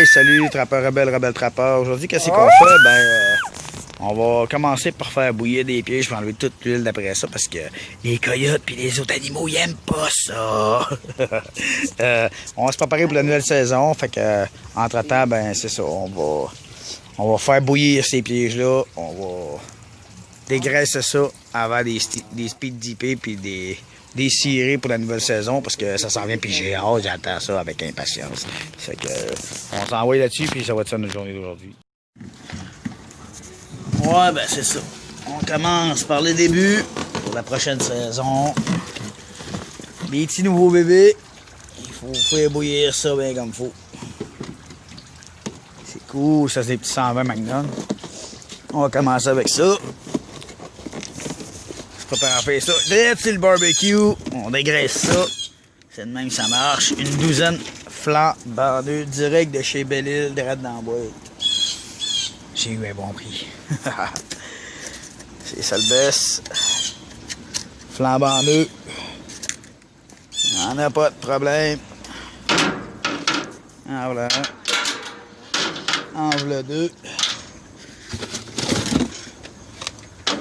Hey, salut, trappeur rebelle trappeur. Aujourd'hui, qu'est-ce qu'on fait? On va commencer par faire bouillir des pieds. Je vais enlever toute l'huile d'après ça parce que les coyotes puis les autres animaux, ils aiment pas ça. On va se préparer pour la nouvelle saison. Fait que, entre-temps, c'est ça. On va faire bouillir ces pièges-là. On va dégraisser ça avant des speed dippés puis des cirés pour la nouvelle saison parce que ça s'en vient puis j'ai hâte, j'attends ça avec impatience. Fait que on s'envoie là-dessus puis ça va être ça notre journée d'aujourd'hui. Ouais, c'est ça. On commence par le début pour la prochaine saison. Les petits nouveaux bébés, il faut faire bouillir ça bien comme il faut. C'est cool, ça c'est des petits 120 Magnum. On va commencer avec ça. Je prépare à faire ça. Direct sur le barbecue, on dégraisse ça. C'est de même que ça marche. Une douzaine flambant direct de chez Belle-Île, direct dans la boîte. J'ai eu un bon prix. C'est ça le baisse. Flambant deux. On n'a pas de problème. En voilà un. En voilà deux.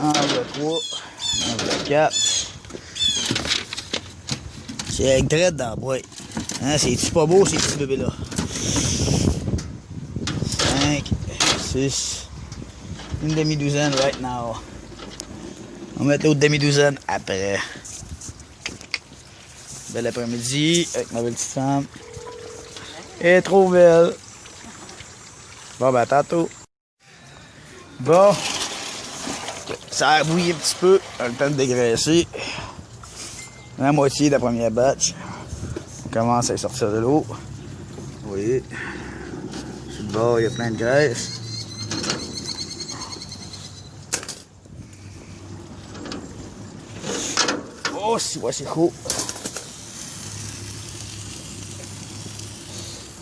En voilà trois. En voilà quatre. C'est avec dread dans la boîte. Hein, c'est-tu pas beau ces petits bébés-là? 5, 6, une demi-douzaine right now. On va mettre l'autre demi-douzaine après. Bel après-midi avec ma belle petite femme. Elle est trop belle. Bon, tantôt. Bon. Ça a bouilli un petit peu. On a le temps de dégraisser. La moitié de la première batch. On commence à sortir de l'eau. Vous voyez. Sur le bord, il y a plein de graisse. Oh, c'est chaud.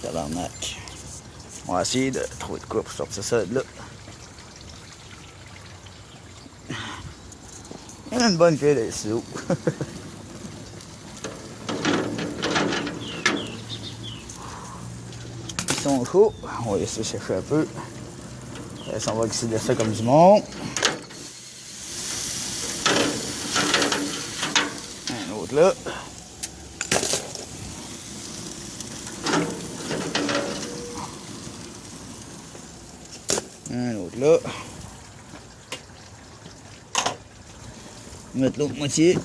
Tabarnak. On va essayer de trouver de quoi pour sortir ça de là. Il y a une bonne cuillère de sous. Ils sont chauds. On va laisser sécher un peu. On va oxyder ça comme du monde. Un autre là. Un autre là. Mettre l'autre moitié.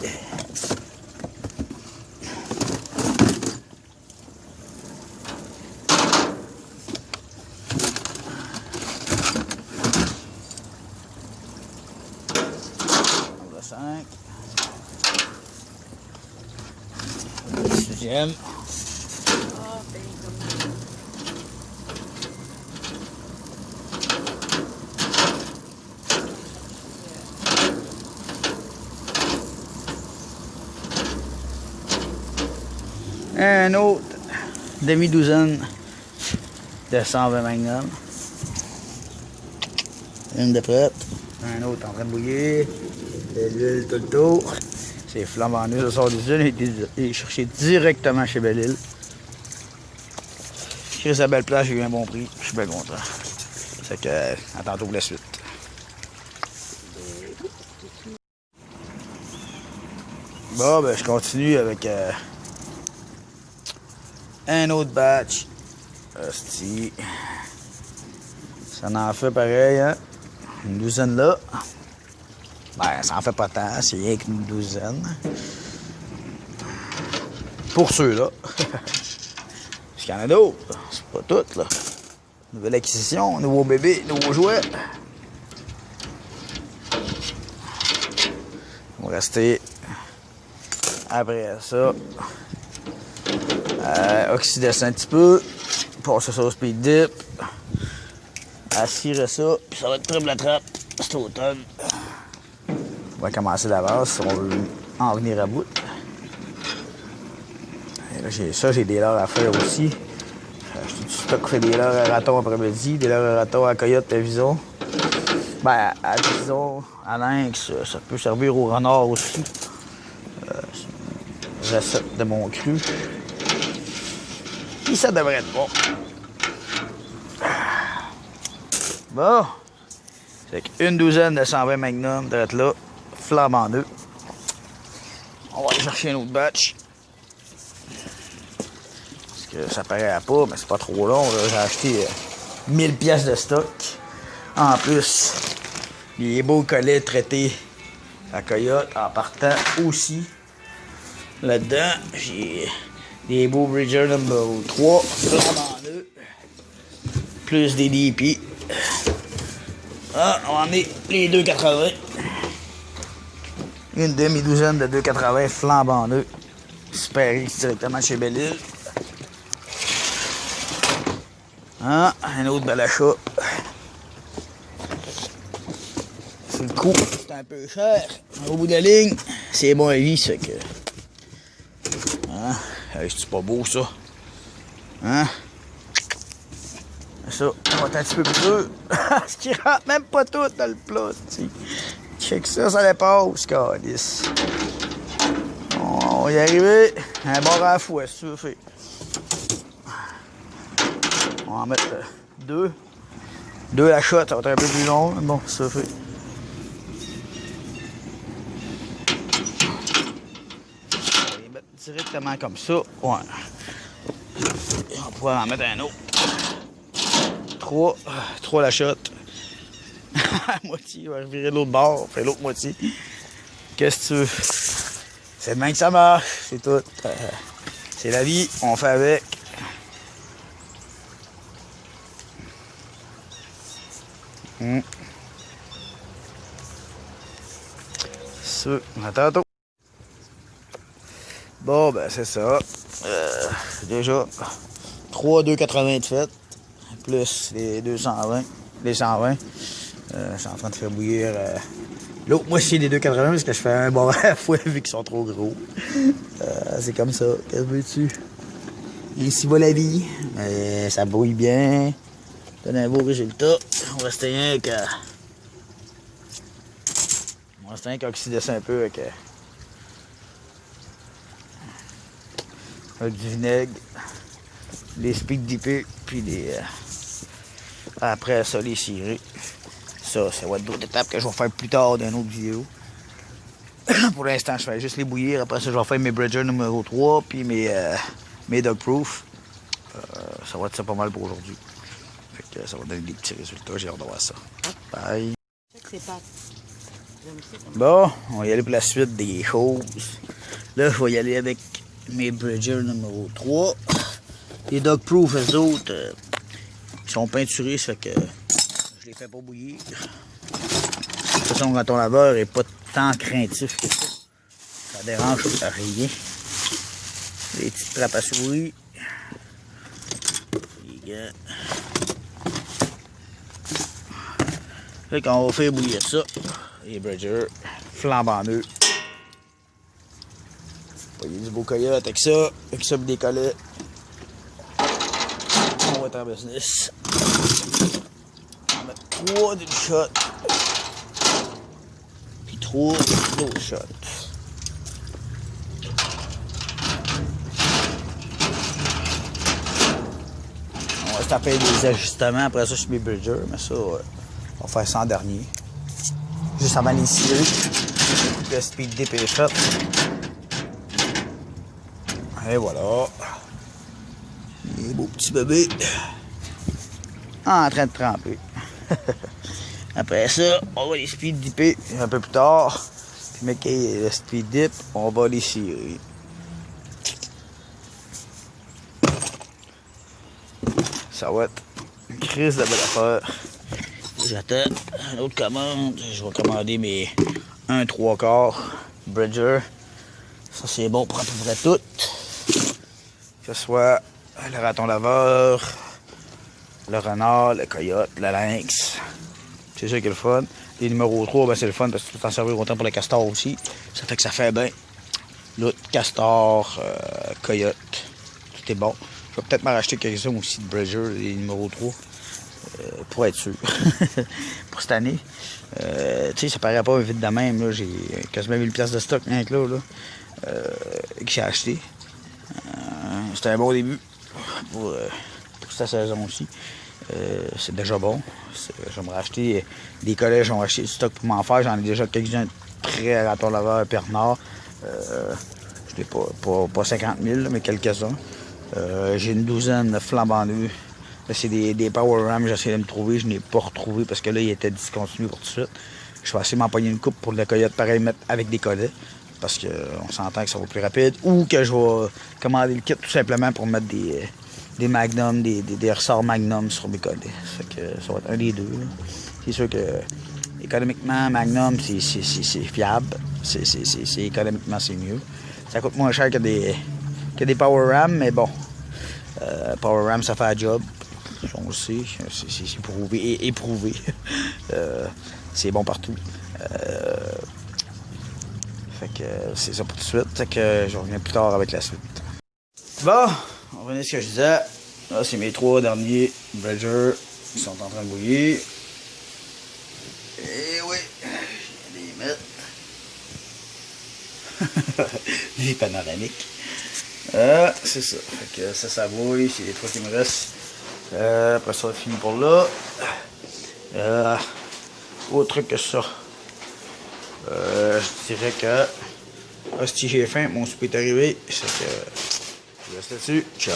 On va 5. Sixième. Un autre demi-douzaine de 120 Magnum. Une de prête. Un autre en train de bouillir. De l'huile tout le tour. C'est flambant neuf, ça sort d'usine. Il est cherché directement chez Belle-Île. Chris à belle place, j'ai eu un bon prix. Je suis bien content. C'est que, à tantôt pour la suite. Bon, je continue avec un autre batch. Hostie. Ça en fait pareil, hein? Une douzaine là. Ça en fait pas tant, c'est rien qu'une douzaine. Pour ceux-là. Parce qu'il y en a d'autres. C'est pas toutes, là. Nouvelle acquisition, nouveau bébé, nouveau jouet. On va rester après ça. Oxyder ça un petit peu. Passer ça au speed dip. Assirer ça. Puis ça va être triple la trappe cet automne. On va commencer d'avance si on veut en venir à bout. Et là, j'ai des leurres à faire aussi. J'ai acheté du stock, fait des leurres à raton après-midi, des leurres à raton à coyote à vison. À vison, à lynx, ça peut servir au renard aussi. Recette de mon cru. Puis ça devrait être bon. Bon. Fait une douzaine de 120 Magnum, d'être là, flambant deux. On va aller chercher un autre batch. Parce que ça paraît pas, mais c'est pas trop long. J'ai acheté 1000 pièces de stock. En plus, les beaux collets traités à Coyote en partant aussi. Là-dedans, j'ai des beaux Bridger numéro 3, flambant deux. Plus des DP. Ah, on en est les 2,80. Une demi-douzaine de 2,80 flambant deux. Super X directement chez Belle-Île. Ah, un autre bel achat. C'est le coup, c'est un peu cher. Au bout de la ligne, c'est bon à vie, ça que. Hein? C'est pas beau ça? Hein? Ça, on va être un petit peu plus dur. Ce qui rentre même pas tout dans le plat, tu sais. Check ça, ça dépasse, câlisse. On va y arriver. Un bord à la fois, si tu veux faire. On va en mettre deux. Deux à la shot, ça va être un peu plus long. Bon, ça fait. On va les mettre directement comme ça. Ouais. Et on pourra en mettre un autre. Trois la shot. À moitié, on va revirer de l'autre bord, on fait l'autre moitié. Qu'est-ce que tu veux? C'est demain que ça marche, c'est tout. C'est la vie, on fait avec. Ça, à tantôt. Bon, ben c'est ça. Déjà, 3 2,80 de fait. Plus les 220, les 120. Je suis en train de faire bouillir l'autre moitié des 2,80 parce que je fais un bon à la fois vu qu'ils sont trop gros. C'est comme ça. Qu'est-ce que veux-tu? Ici va la vie. Mais ça bouille bien. Donne un beau résultat. On reste rien qu'à. On reste rien qu'à oxyder ça un peu avec du vinaigre, les speed dippés, puis des. Après ça, les cirés. Ça va être d'autres étapes que je vais faire plus tard dans une autre vidéo. Pour l'instant, je fais juste les bouillir. Après ça, je vais faire mes Bridger numéro 3 puis mes Dog Proof. Ça va être ça pas mal pour aujourd'hui. Fait que ça va donner des petits résultats. J'ai hâte de voir ça. Bye. Bon, on va y aller pour la suite des choses. Là, je vais y aller avec mes Bridger numéro 3. Les Dog Proof, eux autres, ils sont peinturés, ça fait que je les fais pas bouillir. De toute façon, quand ton laveur est pas tant craintif que ça, ça dérange rien. Les petites trappes à souris. Les gants. Fait qu'on va faire bouillir ça. Les Bridger, flambant neuf. Il y a du beau coyote avec ça des collets. On va être en business. On va mettre 3 d'une shot. Puis 3 d'autres shots. On va se taper des ajustements après ça sur mes Bridger, mais ça, on va faire ça en dernier. Juste avant les cirer. Le speed dip et les shots. Et voilà. Les beaux petits bébés. En train de tremper. Après ça, on va les speed dipper un peu plus tard. Puis, mec, le speed dip, on va les cirer. Ça va être une crise de belle affaire. J'attends une autre commande. Je vais commander mes 1/3 Bridger. Ça, c'est bon pour à peu près tout. Que ce soit le raton laveur, le renard, le coyote, le lynx. C'est ça qui est le fun. Les numéros 3, ben c'est le fun parce que tu peux t'en servir autant pour le castor aussi. Ça fait que ça fait bien. L'autre, castor, coyote. Tout est bon. Je vais peut-être m'en racheter quelques-uns aussi de Bridger, les numéros 3. Pour être sûr. Pour cette année. Tu sais, ça paraît pas vite de même. J'ai quasiment 1000 pièces de stock rien que là. Que j'ai acheté. C'était un bon début pour cette saison aussi. C'est déjà bon. Je vais me racheter des collèges, je vais acheter du stock pour m'en faire. J'en ai déjà quelques-uns prêts à raton laveur Pernod. Je n'ai pas 50 000, mais quelques-uns. J'ai une douzaine de flambant neufs. C'est des Power Rams, j'essaie de me trouver. Je n'ai pas retrouvé parce que là, il était discontinu pour tout de suite. Je vais essayer de m'empoigner une coupe pour le coyote, pareil, mettre avec des collets. Parce qu'on s'entend que ça va plus rapide. Ou que je vais commander le kit tout simplement pour mettre des magnums, des ressorts magnum sur mes collets. Fait que ça va être un des deux. C'est sûr que économiquement, magnum, c'est fiable. Économiquement, c'est mieux. Ça coûte moins cher que des Power Ram, mais bon. Power Ram, ça fait la job. On le sait. C'est prouvé et éprouvé. C'est bon partout. Fait que c'est ça pour tout de suite. Fait que je reviens plus tard avec la suite. Bon, on revient à ce que je disais. Là, c'est mes 3 derniers Bridger qui sont en train de bouillir. Et oui, je vais les mettre. Les panoramiques. C'est ça. Fait que ça bouille. C'est les 3 qui me restent. Après ça, fini pour là. Autre truc que ça. Je dirais que si j'ai faim, mon souper est arrivé. C'est que je reste là-dessus. Ciao.